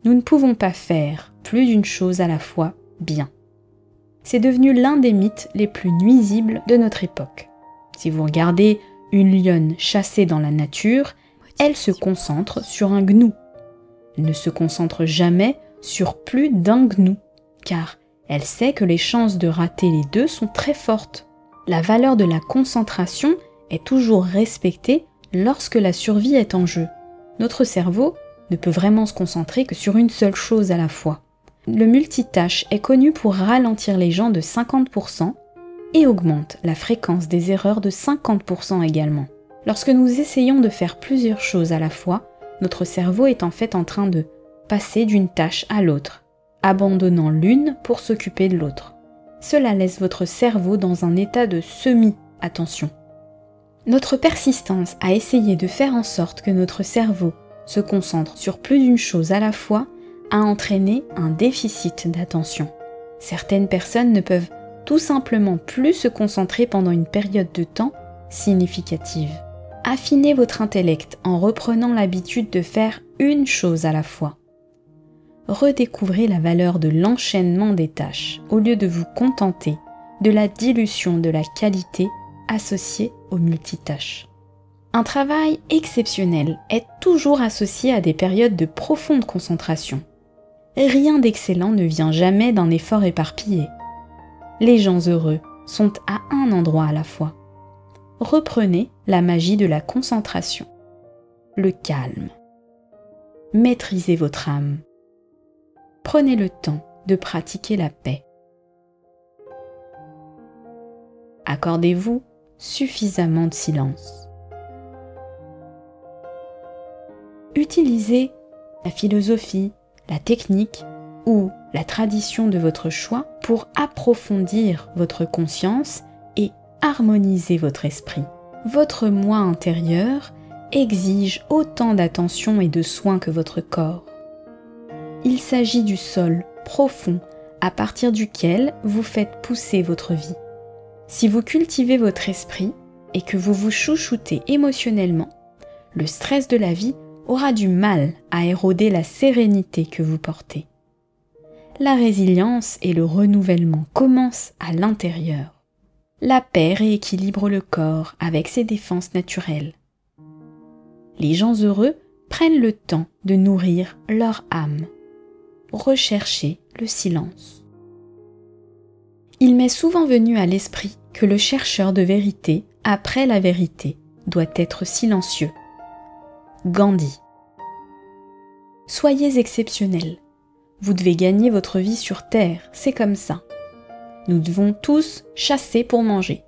Nous ne pouvons pas faire plus d'une chose à la fois bien. C'est devenu l'un des mythes les plus nuisibles de notre époque. Si vous regardez une lionne chassée dans la nature, elle se concentre sur un gnou. Elle ne se concentre jamais sur plus d'un gnou, car elle sait que les chances de rater les deux sont très fortes. La valeur de la concentration est toujours respectée lorsque la survie est en jeu. Notre cerveau ne peut vraiment se concentrer que sur une seule chose à la fois. Le multitâche est connu pour ralentir les gens de 50% et augmente la fréquence des erreurs de 50% également. Lorsque nous essayons de faire plusieurs choses à la fois, notre cerveau est en fait en train de passer d'une tâche à l'autre, abandonnant l'une pour s'occuper de l'autre. Cela laisse votre cerveau dans un état de semi-attention. Notre persistance à essayer de faire en sorte que notre cerveau se concentre sur plus d'une chose à la fois a entraîné un déficit d'attention. Certaines personnes ne peuvent tout simplement plus se concentrer pendant une période de temps significative. Affinez votre intellect en reprenant l'habitude de faire une chose à la fois. Redécouvrez la valeur de l'enchaînement des tâches au lieu de vous contenter de la dilution de la qualité associée aux multitâches. Un travail exceptionnel est toujours associé à des périodes de profonde concentration. Rien d'excellent ne vient jamais d'un effort éparpillé. Les gens heureux sont à un endroit à la fois. Reprenez la magie de la concentration, le calme. Maîtrisez votre âme. Prenez le temps de pratiquer la paix. Accordez-vous suffisamment de silence. Utilisez la philosophie, la technique ou la tradition de votre choix pour approfondir votre conscience et harmoniser votre esprit. Votre moi intérieur exige autant d'attention et de soins que votre corps. Il s'agit du sol profond à partir duquel vous faites pousser votre vie. Si vous cultivez votre esprit et que vous vous chouchoutez émotionnellement, le stress de la vie aura du mal à éroder la sérénité que vous portez. La résilience et le renouvellement commencent à l'intérieur. La paix rééquilibre le corps avec ses défenses naturelles. Les gens heureux prennent le temps de nourrir leur âme. Recherchez le silence. Il m'est souvent venu à l'esprit que le chercheur de vérité, après la vérité, doit être silencieux. Gandhi. Soyez exceptionnels. Vous devez gagner votre vie sur terre, c'est comme ça. Nous devons tous chasser pour manger.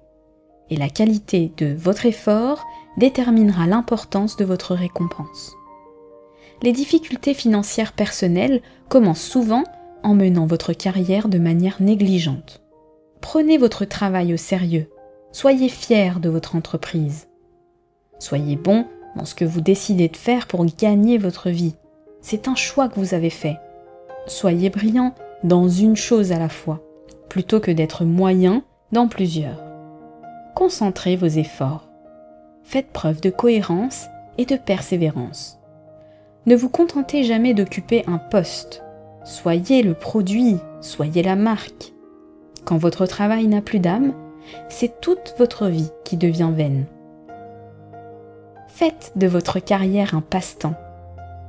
Et la qualité de votre effort déterminera l'importance de votre récompense. Les difficultés financières personnelles commencent souvent en menant votre carrière de manière négligente. Prenez votre travail au sérieux. Soyez fiers de votre entreprise. Soyez bon dans ce que vous décidez de faire pour gagner votre vie. C'est un choix que vous avez fait. Soyez brillant dans une chose à la fois, plutôt que d'être moyen dans plusieurs. Concentrez vos efforts. Faites preuve de cohérence et de persévérance. Ne vous contentez jamais d'occuper un poste. Soyez le produit, soyez la marque. Quand votre travail n'a plus d'âme, c'est toute votre vie qui devient vaine. Faites de votre carrière un passe-temps.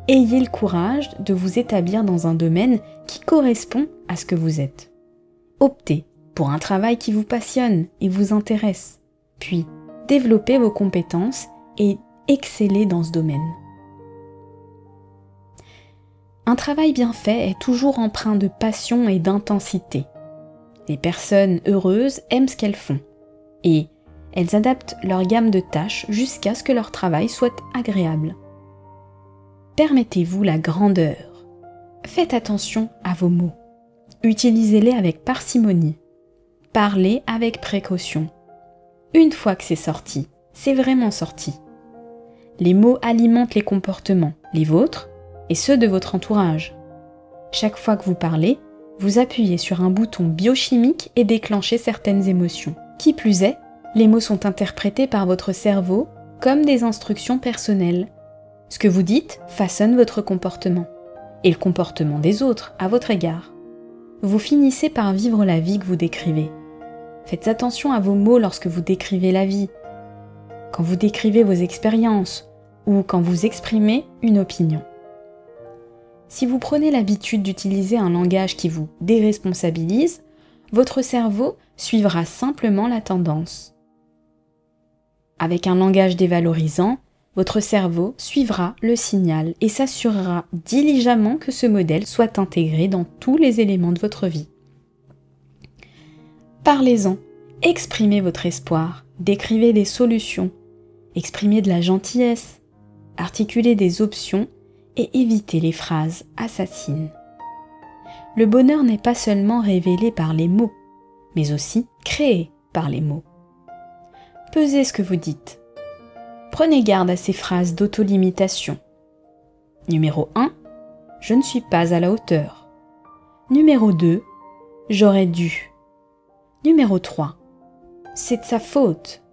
Ayez le courage de vous établir dans un domaine qui correspond à ce que vous êtes. Optez pour un travail qui vous passionne et vous intéresse, puis développez vos compétences et excellez dans ce domaine. Un travail bien fait est toujours empreint de passion et d'intensité. Les personnes heureuses aiment ce qu'elles font et elles adaptent leur gamme de tâches jusqu'à ce que leur travail soit agréable. Permettez-vous la grandeur. Faites attention à vos mots. Utilisez-les avec parcimonie. Parlez avec précaution. Une fois que c'est sorti, c'est vraiment sorti. Les mots alimentent les comportements, les vôtres et ceux de votre entourage. Chaque fois que vous parlez, vous appuyez sur un bouton biochimique et déclenchez certaines émotions. Qui plus est, les mots sont interprétés par votre cerveau comme des instructions personnelles. Ce que vous dites façonne votre comportement. et le comportement des autres à votre égard. Vous finissez par vivre la vie que vous décrivez. Faites attention à vos mots lorsque vous décrivez la vie, quand vous décrivez vos expériences ou quand vous exprimez une opinion. Si vous prenez l'habitude d'utiliser un langage qui vous déresponsabilise, votre cerveau suivra simplement la tendance. Avec un langage dévalorisant, votre cerveau suivra le signal et s'assurera diligemment que ce modèle soit intégré dans tous les éléments de votre vie. Parlez-en, exprimez votre espoir, décrivez des solutions, exprimez de la gentillesse, articulez des options et évitez les phrases assassines. Le bonheur n'est pas seulement révélé par les mots, mais aussi créé par les mots. Pesez ce que vous dites. Prenez garde à ces phrases d'autolimitation. Numéro 1. Je ne suis pas à la hauteur. Numéro 2. J'aurais dû. Numéro 3. C'est de sa faute.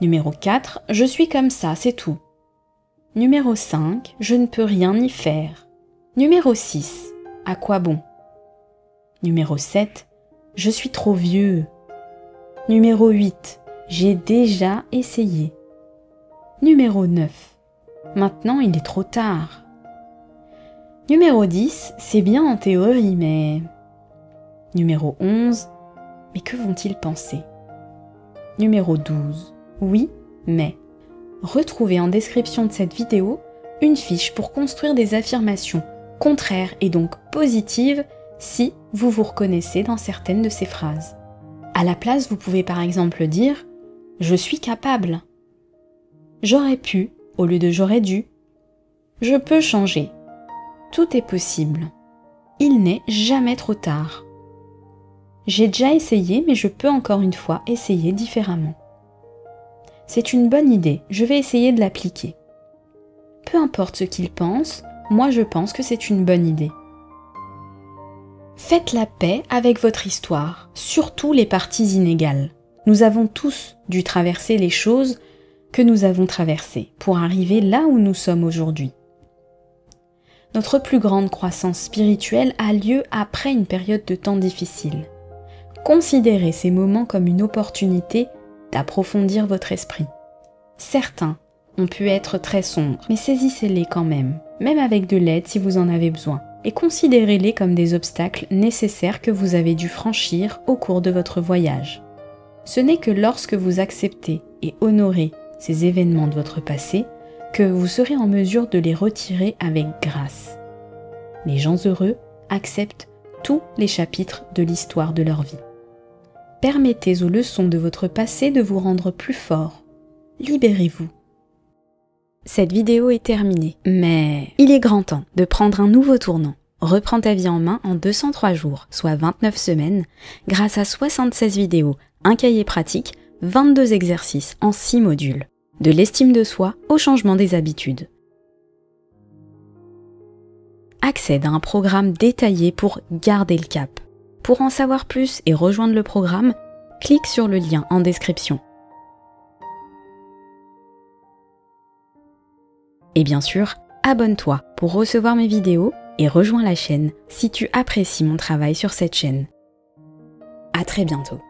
Numéro 4. Je suis comme ça, c'est tout. Numéro 5. Je ne peux rien y faire. Numéro 6. À quoi bon? Numéro 7. Je suis trop vieux. Numéro 8. J'ai déjà essayé. Numéro 9. Maintenant il est trop tard. Numéro 10. C'est bien en théorie, mais... Numéro 11. Mais que vont-ils penser? Numéro 12. Oui, mais... Retrouvez en description de cette vidéo une fiche pour construire des affirmations contraires et donc positives si vous vous reconnaissez dans certaines de ces phrases. À la place, vous pouvez par exemple dire « Je suis capable ». J'aurais pu, au lieu de j'aurais dû. Je peux changer. Tout est possible. Il n'est jamais trop tard. J'ai déjà essayé, mais je peux encore une fois essayer différemment. C'est une bonne idée, je vais essayer de l'appliquer. Peu importe ce qu'ils pensent, moi je pense que c'est une bonne idée. Faites la paix avec votre histoire, surtout les parties inégales. Nous avons tous dû traverser les choses que nous avons traversées pour arriver là où nous sommes aujourd'hui. Notre plus grande croissance spirituelle a lieu après une période de temps difficile. Considérez ces moments comme une opportunité d'approfondir votre esprit. Certains ont pu être très sombres, mais saisissez-les quand même avec de l'aide si vous en avez besoin, et considérez-les comme des obstacles nécessaires que vous avez dû franchir au cours de votre voyage. Ce n'est que lorsque vous acceptez et honorez ces événements de votre passé que vous serez en mesure de les retirer avec grâce. Les gens heureux acceptent tous les chapitres de l'histoire de leur vie. Permettez aux leçons de votre passé de vous rendre plus fort. Libérez-vous. Cette vidéo est terminée, mais il est grand temps de prendre un nouveau tournant. Reprends ta vie en main en 203 jours, soit 29 semaines, grâce à 76 vidéos, un cahier pratique, 22 exercices en 6 modules. De l'estime de soi au changement des habitudes. Accède à un programme détaillé pour garder le cap. Pour en savoir plus et rejoindre le programme, clique sur le lien en description. Et bien sûr, abonne-toi pour recevoir mes vidéos et rejoins la chaîne si tu apprécies mon travail sur cette chaîne. À très bientôt.